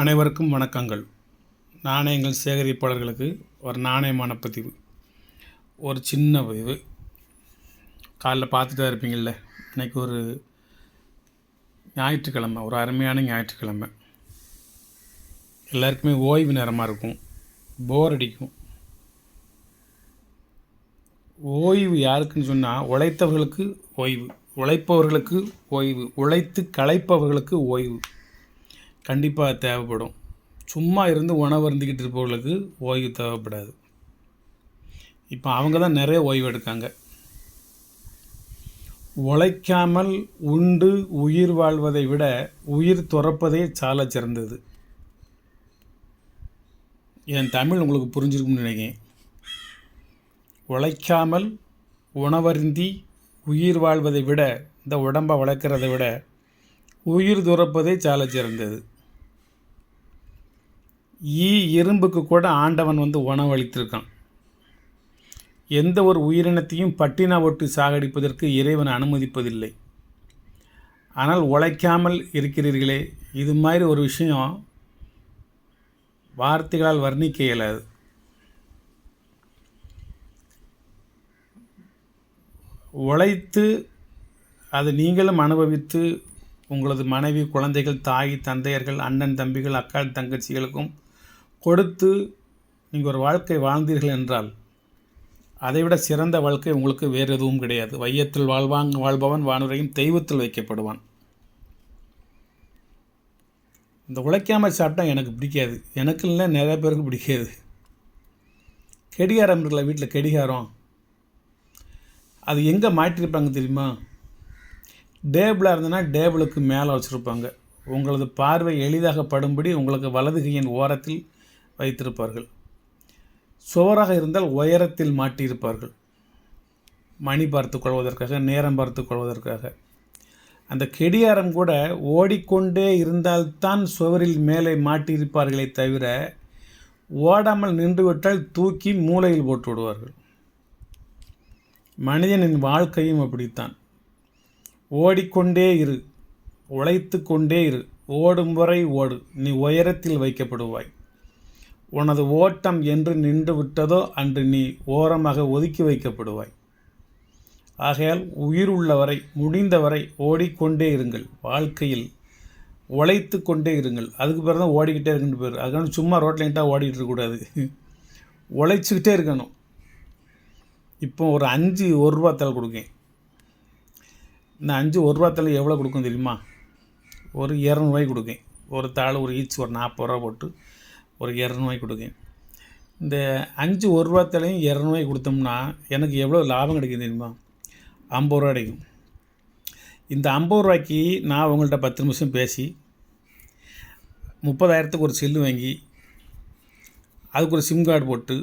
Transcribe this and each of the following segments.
அனைவருக்கும் வணக்கங்கள். நாணயங்கள் சேகரிப்பாளர்களுக்கு ஒரு நாணயமான பதிவு. ஒரு சின்ன பதிவு. காலைல பார்த்துட்டு தான் இருப்பீங்கள்ல, இன்றைக்கி ஒரு ஞாயிற்றுக்கிழமை, ஒரு அருமையான ஞாயிற்றுக்கிழமை. எல்லாருக்குமே ஓய்வு நேரமாக இருக்கும், போர் அடிக்கும். ஓய்வு யாருக்குன்னு சொன்னால் உழைத்தவர்களுக்கு ஓய்வு, உழைப்பவர்களுக்கு ஓய்வு, உழைத்து களைப்பவர்களுக்கு ஓய்வு கண்டிப்பாக தேவைப்படும். சும்மா இருந்து உணவு அருந்திக்கிட்டு இருப்பவர்களுக்கு ஓய்வு தேவைப்படாது. இப்போ அவங்க தான் நிறைய ஓய்வு எடுக்காங்க. உழைக்காமல் உண்டு உயிர் வாழ்வதை விட உயிர் துறப்பதே சால சிறந்தது. என் தமிழ் உங்களுக்கு புரிஞ்சிருக்கும்னு நினைக்கிறேன். உழைக்காமல் உணவருந்தி உயிர் வாழ்வதை விட, இந்த உடம்பை வளர்க்குறதை விட உயிர் துறப்பதே சால சிறந்தது. இரும்புக்கு கூட ஆண்டவன் உணவளித்திருக்கான். எந்த ஒரு உயிரினத்தையும் பட்டினா ஒட்டு சாகடிப்பதற்கு இறைவன் அனுமதிப்பதில்லை. ஆனால் உழைக்காமல் இருக்கிறீர்களே, இது மாதிரி ஒரு விஷயம் வார்த்தைகளால் வர்ணிக்க இயலாது. உழைத்து அதை நீங்களும் அனுபவித்து உங்களது மனைவி, குழந்தைகள், தாய், தந்தையர்கள், அண்ணன், தம்பிகள், அக்காள், தங்கச்சிகளுக்கும் கொடுத்து நீங்கள் ஒரு வாழ்க்கை வாழ்ந்தீர்கள் என்றால் அதைவிட சிறந்த வாழ்க்கை உங்களுக்கு வேறு எதுவும் கிடையாது. வையத்தில் வாழ்பவன் வானுரையும் தெய்வத்தில் வைக்கப்படுவான். இந்த உழைக்காமல் சாப்பிட்டா எனக்கு பிடிக்காது. எனக்கு இல்லை, நிறைய பேருக்கு பிடிக்காது. கெடிகாரம் இருக்குல்ல, வீட்டில் கெடிகாரம், அது எங்கே மாட்டியிருப்பாங்க தெரியுமா? டேபிளாக இருந்ததுன்னா டேபிளுக்கு மேலே வச்சுருப்பாங்க. உங்களது பார்வை எளிதாக படும்படி உங்களுக்கு வலது கையின் ஓரத்தில் வைத்திருப்பார்கள். சுவராக இருந்தால் உயரத்தில் மாட்டியிருப்பார்கள், மணி பார்த்து கொள்வதற்காக, நேரம் பார்த்து கொள்வதற்காக. அந்த கெடியாரம் கூட ஓடிக்கொண்டே இருந்தால்தான் சுவரில் மேலே மாட்டியிருப்பார்களே தவிர, ஓடாமல் நின்றுவிட்டால் தூக்கி மூலையில் போட்டு விடுவார்கள். மனிதனின் வாழ்க்கையும் அப்படித்தான். ஓடிக்கொண்டே இரு, உழைத்து கொண்டே இரு, ஓடும் வரை ஓடு, நீ உயரத்தில் வைக்கப்படுவாய். உனது ஓட்டம் என்று நின்று விட்டதோ அன்று நீ ஓரமாக ஒதுக்கி வைக்கப்படுவாய். ஆகையால் உயிர் உள்ளவரை, முடிந்தவரை ஓடிக்கொண்டே இருங்கள். வாழ்க்கையில் உழைத்து கொண்டே இருங்கள். அதுக்கு பிறகு தான் ஓடிக்கிட்டே இருக்குன்னு பேர். அதுக்கான சும்மா ரோட்டில் எங்கிட்ட ஓடிக்கிட்டு இருக்கக்கூடாது, உழைச்சிக்கிட்டே இருக்கணும். இப்போ ஒரு 5 1 ரூபா தலை கொடுக்கேன். இந்த 5 1 ரூபா தலை எவ்வளோ கொடுக்கும் தெரியுமா? ஒரு 200 ரூபாய்க்கு கொடுக்கேன். ஒரு தாள் ஒரு ஈச் ஒரு 40 ரூபா போட்டு ஒரு 200 ரூபாய்க்கு கொடுக்கேன். இந்த 5 1 ரூபா தலையும் 200 ரூபாய்க்கு கொடுத்தோம்னா எனக்கு எவ்வளோ லாபம் கிடைக்கும் தெரியுமா? 50 ரூபா கிடைக்கும். இந்த 50 ரூபாய்க்கு நான் உங்கள்கிட்ட 10 நிமிஷம் பேசி 30,000க்கு ஒரு செல்லு வாங்கி அதுக்கு ஒரு சிம் கார்டு போட்டு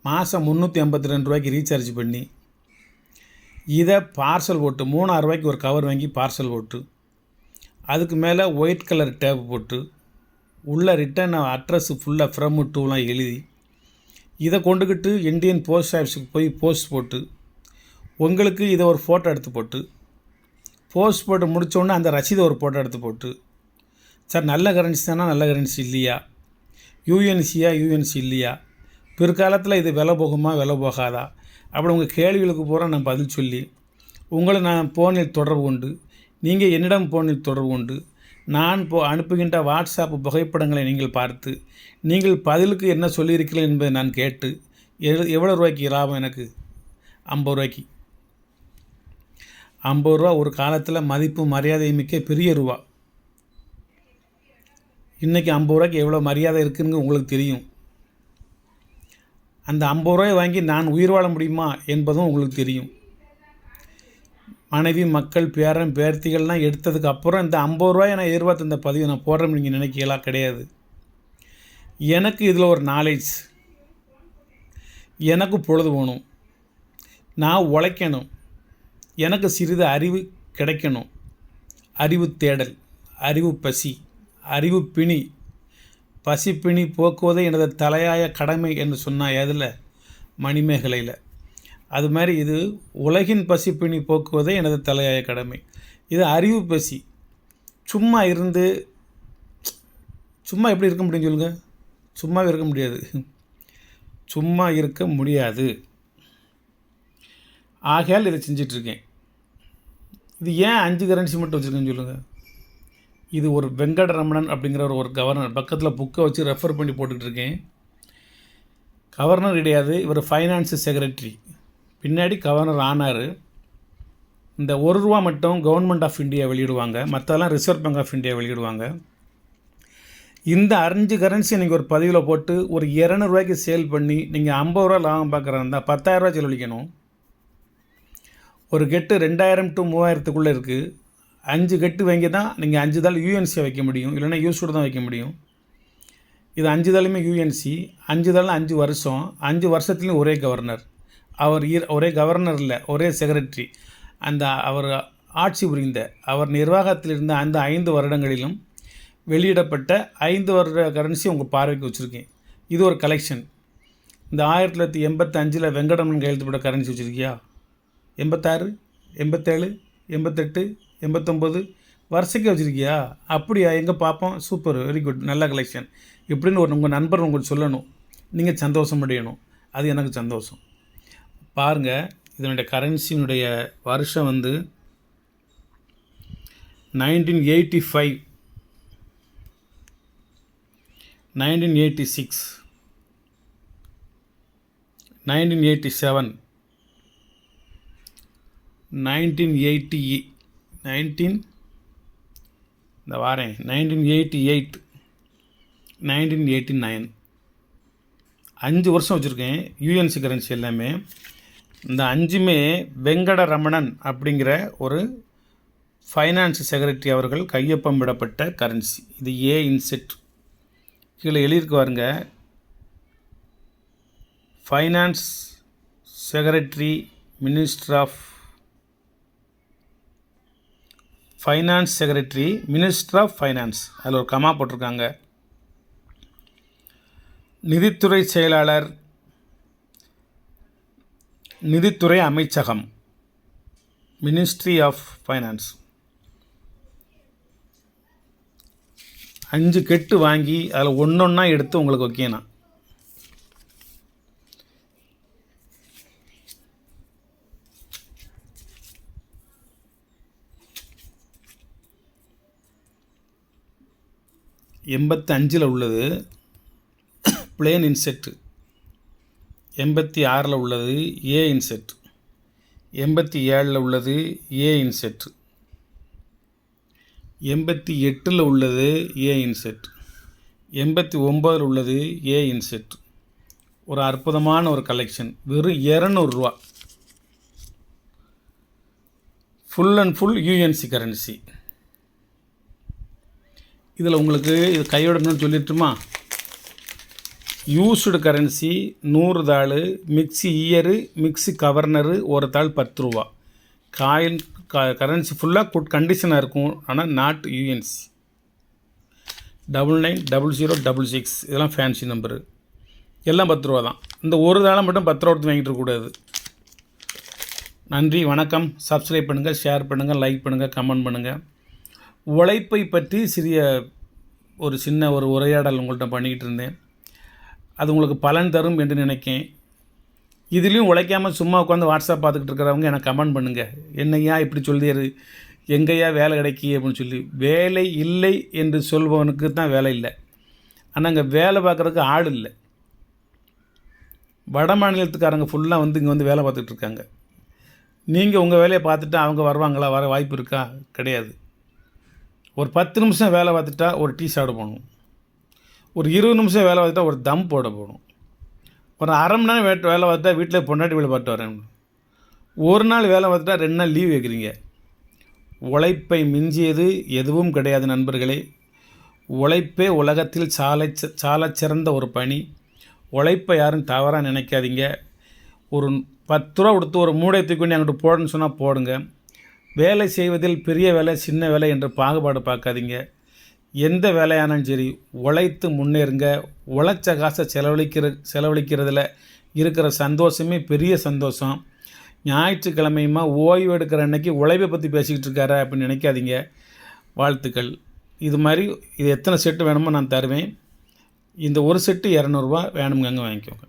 மாதம் 382 ரூபாய்க்கு ரீசார்ஜ் பண்ணி இதை பார்சல் போட்டு 3000 ரூபாய்க்கு ஒரு கவர் வாங்கி பார்சல் போட்டு அதுக்கு மேலே ஒயிட் கலர் டேப் போட்டு உள்ள ரிட்டன் அட்ரஸ் ஃபுல்லாக ஃப்ரம் டூலாம் எழுதி இதை கொண்டுக்கிட்டு இந்தியன் போஸ்ட் ஆஃபீஸுக்கு போய் போஸ்ட் போட்டு உங்களுக்கு இதை ஒரு ஃபோட்டோ எடுத்து போட்டு போஸ்ட் போட்டு முடித்தோடனே அந்த ரசீதை ஒரு ஃபோட்டோ எடுத்து போட்டு, சார் நல்ல கரன்சி தானே, நல்ல கரன்சி இல்லையா, யூஎன்சி இல்லையா, பிற்காலத்தில் இது விலை போகுமா விலை போகாதா, அப்படி உங்கள் கேள்விகளுக்கு பூரா நான் பதில் சொல்லி உங்களை நான் ஃபோனில் தொடர்பு கொண்டு, நீங்கள் என்னிடம் ஃபோனில் தொடர்பு கொண்டு, நான் அனுப்புகின்ற வாட்ஸ்அப் புகைப்படங்களை நீங்கள் பார்த்து நீங்கள் பதிலுக்கு என்ன சொல்லியிருக்கிறீர்கள் என்பதை நான் கேட்டு எவ்வளோ ரூபாய்க்கு லாபம் எனக்கு? 50 ரூபாய்க்கு. 50 ரூபா ஒரு காலத்தில் மதிப்பு மரியாதை மிக்க பெரிய ரூபா. இன்றைக்கி 50 ரூபாய்க்கு எவ்வளோ மரியாதை இருக்குதுன்னு உங்களுக்கு தெரியும். அந்த 50 ரூபாயை வாங்கி நான் உயிர் வாழ முடியுமா என்பதும் உங்களுக்கு தெரியும். மனைவி, மக்கள், பேரன், பேர்த்திகள்லாம் எடுத்ததுக்கு அப்புறம் இந்த 50 ரூபாயை நான் எதிர்பார்த்து இந்த பதிவை நான் போடுறேன்னு நீங்கள் நினைக்கலாம், கிடையாது. எனக்கு இதில் ஒரு நாலேஜ், எனக்கு பொழுது போகணும், நான் உழைக்கணும், எனக்கு சிறிது அறிவு கிடைக்கணும். அறிவு தேடல், அறிவு பசி, அறிவு பிணி, பசிப்பிணி போக்குவதே எனது தலையாய கடமை என்று சொன்னால் எதில்? மணிமேகலையில். அது மாதிரி இது உலகின் பசிப்பிணி போக்குவதே எனது தலையாய கடமை. இது அறிவு பசி. சும்மா இருந்து சும்மா எப்படி இருக்க முடியும் சொல்லுங்கள்? சும்மாவே இருக்க முடியாது. சும்மா இருக்க முடியாது. ஆகையால் இதை செஞ்சிட்ருக்கேன். இது ஏன் 5 கரன்சி மட்டும் வச்சுருக்கேன்னு சொல்லுங்கள்? இது ஒரு வெங்கடரமணன் அப்படிங்கிற ஒரு கவர்னர் பக்கத்தில் புக்கை வச்சு ரெஃபர் பண்ணி போட்டுக்கிட்டு இருக்கேன். கவர்னர் கிடையாது, இவர் ஃபைனான்ஸு செக்ரட்டரி. பின்னாடி கவர்னர் ஆனார். இந்த ₹1 மட்டும் கவர்மெண்ட் ஆஃப் இந்தியா வெளியிடுவாங்க, மற்றெல்லாம் ரிசர்வ் பேங்க் ஆஃப் இந்தியா வெளியிடுவாங்க. இந்த 5 கரன்சியை நீங்கள் ஒரு பதிவில் போட்டு ஒரு ₹200 சேல் பண்ணி நீங்கள் ₹50 லாபம் பார்க்குறாருந்தா ₹10,000 செலவழிக்கணும். ஒரு கெட்டு 2000 to 3000க்குள்ளே இருக்குது. 5 கெட்டு வாங்கி தான் நீங்கள் 5 தாள் யூஎன்சியை வைக்க முடியும், இல்லைனா யூஸ்டு தான் வைக்க முடியும். இது 5 தாளுமே யூஎன்சி. 5 தாள் 5 வருஷம். 5 வருஷத்துலேயும் ஒரே கவர்னர். அவர் ஒரே கவர்னர் இல்லை, ஒரே செக்ரட்டரி. அவர் ஆட்சி புரிந்த அவர் நிர்வாகத்தில் இருந்த அந்த 5 வருடங்களிலும் வெளியிடப்பட்ட 5 வருட கரன்சி உங்கள் பார்வைக்கு வச்சுருக்கேன். இது ஒரு கலெக்ஷன். இந்த 1985 வெங்கடரமணன் கையெழுத்துப்பட்ட கரன்சி வச்சுருக்கியா? 86, 87, 88, 89 வருஷக்கே வச்சுருக்கியா? அப்படியா? எங்கே பார்ப்போம். சூப்பர், வெரி குட், நல்ல கலெக்ஷன். இப்படின்னு உங்கள் நண்பர் உங்களுக்கு சொல்லணும், நீங்கள் சந்தோஷம் அடையணும். அது எனக்கு சந்தோஷம். பாருங்கள், இதனுடைய கரன்சியினுடைய வருஷம் 1985, 1986, 1987, 1988, 1989, 5 வருஷம் வச்சுருக்கேன். யூஎன்சி கரன்சி எல்லாமே. இந்த 5மே வெங்கடரமணன் அப்படிங்கிற ஒரு ஃபைனான்ஸ் செக்ரட்டரி அவர்கள் கையொப்பம் விடப்பட்ட கரன்சி. இது ஏ இன்செட். கீழே எழுதியிருக்கு பாருங்க, finance secretary, minister of finance secretary, minister of finance. அதில் ஒரு கமா போட்டிருக்காங்க. நிதித்துறை செயலாளர், நிதித்துறை அமைச்சகம், மினிஸ்ட்ரி ஆஃப் ஃபைனான்ஸ். 5 கெட்டு வாங்கி அதில் ஒன்றொன்னா எடுத்து உங்களுக்கு வைக்கணும். எண்பத்தஞ்சில் உள்ளது பிளேன் இன்செட்டு, 86 உள்ளது ஏ இன்செட், 87 உள்ளது ஏ இன்செட், 88 உள்ளது ஏ இன்செட், 89 உள்ளது ஏ இன்செட். ஒரு அற்புதமான ஒரு கலெக்ஷன். வெறும் ₹200. Full and full UNC currency. இதில் உங்களுக்கு இது கையோடணும்னு சொல்லிட்டுமா? யூஸ்டு கரன்சி 100 தாள், மிக்ஸி இயரு, மிக்ஸி கவர்னரு ஒரு தாள் ₹10. காயின் கரன்சி ஃபுல்லாக குட் கண்டிஷனாக இருக்கும், ஆனால் நாட் யூஎன்சி. 990066 இதெல்லாம் ஃபேன்சி நம்பரு. எல்லாம் ₹10 தான். இந்த ஒரு தாளை மட்டும் ₹10 கொடுத்து வாங்கிட்டு இருக்கக்கூடாது. நன்றி, வணக்கம். சப்ஸ்கிரைப் பண்ணுங்கள், ஷேர் பண்ணுங்கள், லைக் பண்ணுங்கள், கமெண்ட் பண்ணுங்கள். உழைப்பை பற்றி சின்ன ஒரு உரையாடல் உங்கள்கிட்ட பண்ணிக்கிட்டு இருந்தேன். அது உங்களுக்கு பலன் தரும் என்று நினைக்கேன். இதுலேயும் உழைக்காமல் சும்மா உட்காந்து வாட்ஸ்அப் பார்த்துக்கிட்டு இருக்கிறவங்க எனக்கு கமெண்ட் பண்ணுங்கள். என்னையா இப்படி சொல்லியாரு, எங்கேயா வேலை கிடைக்கி அப்படின்னு சொல்லி. வேலை இல்லை என்று சொல்பவனுக்கு தான் வேலை இல்லை. ஆனால் அங்கே வேலை பார்க்குறதுக்கு ஆள் இல்லை. வட மாநிலத்துக்காரங்க ஃபுல்லாக இங்கே வேலை பார்த்துட்டு இருக்காங்க. நீங்கள் உங்கள் வேலையை பார்த்துட்டு அவங்க வருவாங்களா? வர வாய்ப்பு இருக்கா? கிடையாது. ஒரு 10 நிமிஷம் வேலை பார்த்துட்டா ஒரு டீ சாப்பிட போகணும். ஒரு 20 நிமிஷம் வேலை பார்த்துட்டா ஒரு தம் போட போகணும். ஒரு அரை மணி நேரம் வேலை பார்த்துட்டா வீட்டில் பொண்டாட்டி வேலை பார்த்து வரேன். ஒரு நாள் வேலை பார்த்துட்டா 2 நாள் லீவ் வைக்கிறீங்க. உழைப்பை மிஞ்சியது எதுவும் கிடையாது நண்பர்களே. உழைப்பே உலகத்தில் சாலச் சிறந்த ஒரு பணி. உழைப்பை யாரும் தவறாக நினைக்காதீங்க. ஒரு 10 ரூபா கொடுத்து ஒரு மூடை தூக்கி அங்கிட்டு போடணும்னு சொன்னால் போடுங்க. வேலை செய்வதில் பெரிய வேலை சின்ன வேலை என்று பாகுபாடு பார்க்காதீங்க. எந்த வேலையானாலும் சரி உழைத்து முன்னேறுங்க. உழைச்ச காசை செலவழிக்கிறதுல இருக்கிற சந்தோஷமே பெரிய சந்தோஷம். ஞாயிற்றுக்கிழமையுமா ஓய்வு எடுக்கிற அன்னைக்கு உழைப்பை பற்றி பேசிக்கிட்டு இருக்காரு அப்படின்னு நினைக்காதீங்க. வாழ்த்துக்கள். இது மாதிரி இது எத்தனை செட்டு வேணுமோ நான் தருவேன். இந்த ஒரு செட்டு 200 ரூபா வேணுங்கங்க வாங்கிக்கோங்க.